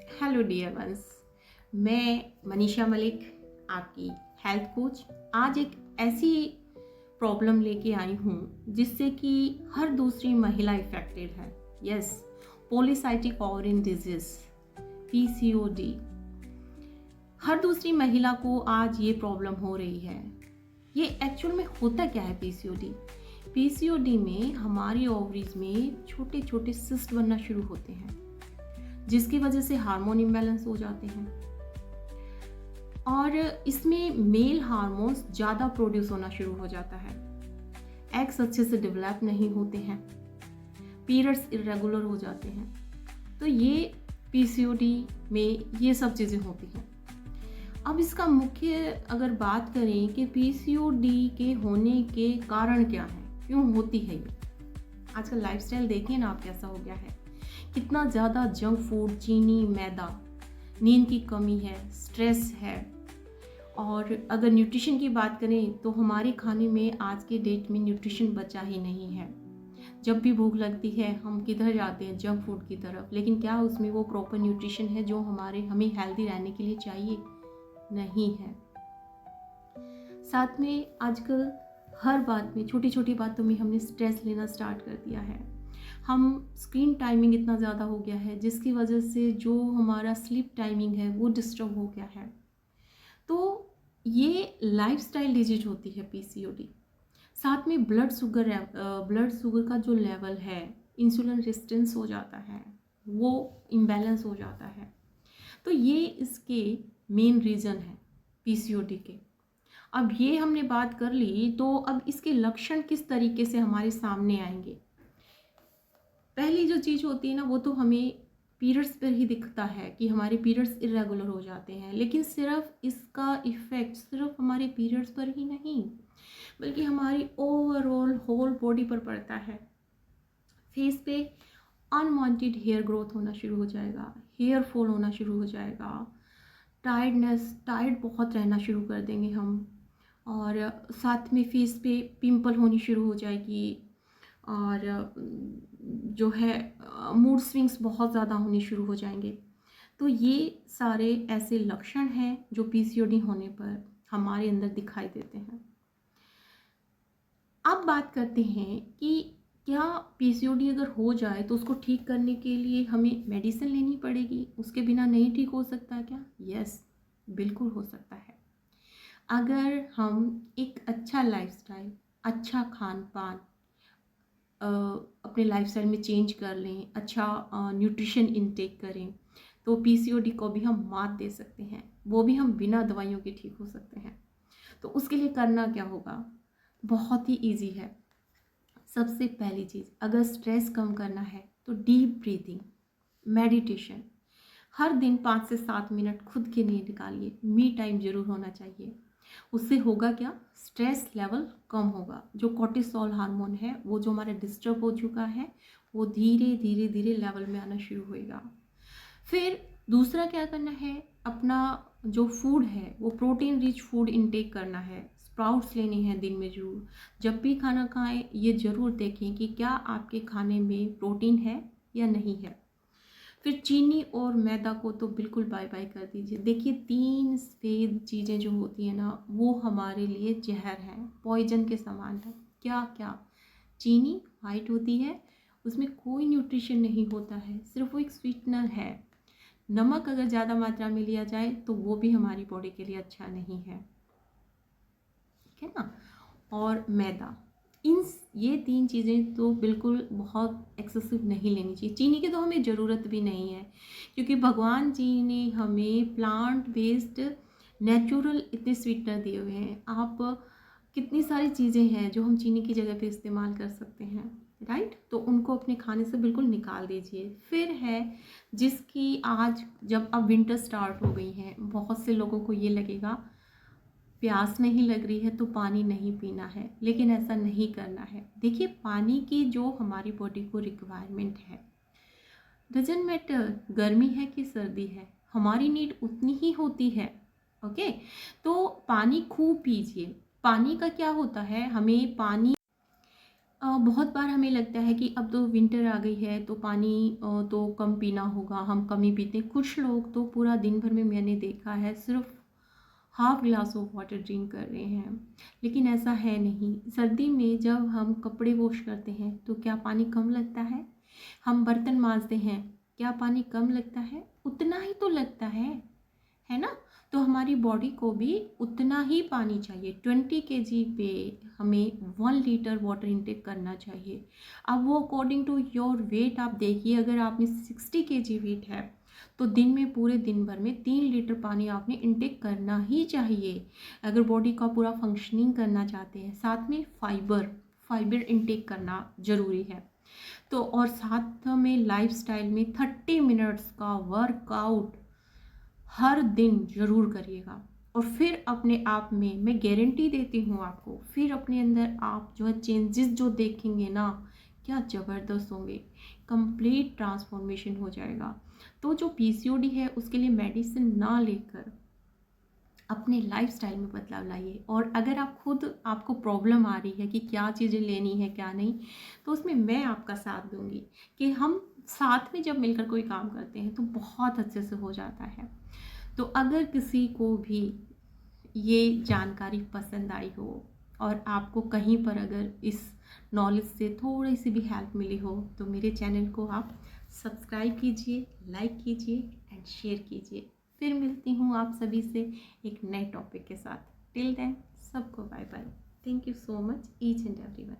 Hello dear ones. मैं मनीषा मलिक, आपकी health coach. आज एक ऐसी प्रॉब्लम लेके आई हूँ जिससे कि हर दूसरी महिला इफेक्टेड है। Yes, polycystic ovarian disease, PCOD. हर दूसरी महिला को आज ये प्रॉब्लम हो रही है। ये एक्चुअल में होता क्या है पीसीओडी? पीसीओडी में हमारी ओवरीज में छोटे छोटे सिस्ट बनना शुरू होते हैं, जिसकी वजह से हार्मोन इम्बैलेंस हो जाते हैं और इसमें मेल हार्मोन्स ज़्यादा प्रोड्यूस होना शुरू हो जाता है। एग्स अच्छे से डेवलप नहीं होते हैं, पीरियड्स इरेगुलर हो जाते हैं। तो ये पीसीओडी में ये सब चीज़ें होती हैं। अब इसका मुख्य अगर बात करें कि पीसीओडी के होने के कारण क्या है, क्यों होती है ये। आजकल लाइफस्टाइल देखिए ना आप, कैसा हो गया है। कितना ज़्यादा जंक फूड, चीनी, मैदा, नींद की कमी है, स्ट्रेस है। और अगर न्यूट्रिशन की बात करें तो हमारे खाने में आज के डेट में न्यूट्रिशन बचा ही नहीं है। जब भी भूख लगती है हम किधर जाते हैं? जंक फूड की तरफ। लेकिन क्या उसमें वो प्रॉपर न्यूट्रिशन है जो हमें हेल्दी रहने के लिए चाहिए? नहीं है। साथ में आजकल हर बात में, छोटी छोटी बातों में हमने स्ट्रेस लेना स्टार्ट कर दिया है। हम स्क्रीन टाइमिंग इतना ज़्यादा हो गया है जिसकी वजह से जो हमारा स्लीप टाइमिंग है वो डिस्टर्ब हो गया है। तो ये लाइफस्टाइल डिजीज होती है पीसीओडी। साथ में ब्लड शुगर का जो लेवल है, इंसुलिन रेजिस्टेंस हो जाता है, वो इम्बैलेंस हो जाता है। तो ये इसके मेन रीज़न है पीसीओडी के। अब ये हमने बात कर ली, तो अब इसके लक्षण किस तरीके से हमारे सामने आएंगे। पहली जो चीज़ होती है ना, वो तो हमें पीरियड्स पर ही दिखता है कि हमारे पीरियड्स इरेगुलर हो जाते हैं। लेकिन सिर्फ इसका इफ़ेक्ट सिर्फ हमारे पीरियड्स पर ही नहीं, बल्कि हमारी ओवरऑल होल बॉडी पर पड़ता है। फेस पे अनवांटेड हेयर ग्रोथ होना शुरू हो जाएगा, हेयर फॉल होना शुरू हो जाएगा, टायर्ड बहुत रहना शुरू कर देंगे हम। और साथ में फेस पे पिंपल होनी शुरू हो जाएगी। और जो है मूड स्विंग्स बहुत ज़्यादा होने शुरू हो जाएंगे। तो ये सारे ऐसे लक्षण हैं जो पीसीओडी होने पर हमारे अंदर दिखाई देते हैं। अब बात करते हैं कि क्या पीसीओडी अगर हो जाए तो उसको ठीक करने के लिए हमें मेडिसिन लेनी पड़ेगी? उसके बिना नहीं ठीक हो सकता है क्या? यस, बिल्कुल हो सकता है। अगर हम एक अच्छा लाइफस्टाइल, अच्छा खान पान अपने लाइफस्टाइल में चेंज कर लें, अच्छा न्यूट्रिशन इनटेक करें, तो पीसीओडी को भी हम मात दे सकते हैं। वो भी हम बिना दवाइयों के ठीक हो सकते हैं। तो उसके लिए करना क्या होगा? बहुत ही इजी है। सबसे पहली चीज़, अगर स्ट्रेस कम करना है तो डीप ब्रीथिंग, मेडिटेशन। हर दिन 5 से 7 मिनट खुद के लिए निकालिए। मी टाइम ज़रूर होना चाहिए। उससे होगा क्या? स्ट्रेस लेवल कम होगा। जो कोर्टिसोल हार्मोन है वो जो हमारा डिस्टर्ब हो चुका है वो धीरे धीरे धीरे लेवल में आना शुरू होएगा। फिर दूसरा क्या करना है, अपना जो फूड है वो प्रोटीन रिच फूड इनटेक करना है। स्प्राउट्स लेने हैं दिन में ज़रूर। जब भी खाना खाएं ये ज़रूर देखें कि क्या आपके खाने में प्रोटीन है या नहीं है। फिर चीनी और मैदा को तो बिल्कुल बाय बाय कर दीजिए। देखिए, 3 सफ़ेद चीज़ें जो होती हैं ना, वो हमारे लिए जहर हैं, पॉइजन के समान है। क्या क्या? चीनी वाइट होती है, उसमें कोई न्यूट्रिशन नहीं होता है, सिर्फ वो एक स्वीटनर है। नमक अगर ज़्यादा मात्रा में लिया जाए तो वो भी हमारी बॉडी के लिए अच्छा नहीं है, ठीक है ना। और मैदा, ये 3 चीज़ें तो बिल्कुल बहुत एक्सेसिव नहीं लेनी चाहिए। चीनी की तो हमें ज़रूरत भी नहीं है, क्योंकि भगवान जी ने हमें प्लांट बेस्ड नेचुरल इतने स्वीटनर दिए हुए हैं। आप कितनी सारी चीज़ें हैं जो हम चीनी की जगह पे इस्तेमाल कर सकते हैं, राइट। तो उनको अपने खाने से बिल्कुल निकाल दीजिए। फिर है जिसकी आज, जब अब विंटर स्टार्ट हो गई है, बहुत से लोगों को ये लगेगा प्यास नहीं लग रही है तो पानी नहीं पीना है, लेकिन ऐसा नहीं करना है। देखिए, पानी की जो हमारी बॉडी को रिक्वायरमेंट है, डजंट मैटर गर्मी है कि सर्दी है, हमारी नीड उतनी ही होती है। ओके, तो पानी खूब पीजिए। पानी का क्या होता है, हमें पानी बहुत बार हमें लगता है कि अब तो विंटर आ गई है तो पानी तो कम पीना होगा, हम कम ही पीते हैं। कुछ लोग तो पूरा दिन भर में मैंने देखा है सिर्फ half glass of water drink कर रहे हैं, लेकिन ऐसा है नहीं। सर्दी में जब हम कपड़े वॉश करते हैं तो क्या पानी कम लगता है? हम बर्तन मांजते हैं, क्या पानी कम लगता है? उतना ही तो लगता है ना? तो हमारी बॉडी को भी उतना ही पानी चाहिए। 20 kg पे हमें 1 लीटर वाटर इंटेक करना चाहिए। अब वो अकॉर्डिंग टू योर वेट आप देखिए, अगर आप में 60 kg वेट है तो दिन में पूरे दिन भर में 3 लीटर पानी आपने इंटेक करना ही चाहिए, अगर बॉडी का पूरा फंक्शनिंग करना चाहते हैं। साथ में फाइबर इंटेक करना ज़रूरी है। तो और साथ में लाइफस्टाइल में 30 मिनट्स का वर्कआउट हर दिन ज़रूर करिएगा। और फिर अपने आप में मैं गारंटी देती हूँ आपको, फिर अपने अंदर आप जो है चेंजेस जो देखेंगे ना, क्या ज़बरदस्त होंगे। कंप्लीट ट्रांसफॉर्मेशन हो जाएगा। तो जो पीसीओडी है उसके लिए मेडिसिन ना लेकर अपने लाइफस्टाइल में बदलाव लाइए। और अगर आप खुद आपको प्रॉब्लम आ रही है कि क्या चीज़ें लेनी है क्या नहीं, तो उसमें मैं आपका साथ दूंगी कि हम साथ में जब मिलकर कोई काम करते हैं तो बहुत अच्छे से हो जाता है। तो अगर किसी को भी ये जानकारी पसंद आई हो और आपको कहीं पर अगर इस नॉलेज से थोड़ी सी भी हेल्प मिली हो तो मेरे चैनल को आप सब्सक्राइब कीजिए, लाइक कीजिए एंड शेयर कीजिए। फिर मिलती हूँ आप सभी से एक नए टॉपिक के साथ। टिल देन सबको bye bye. Thank you so much each and everyone.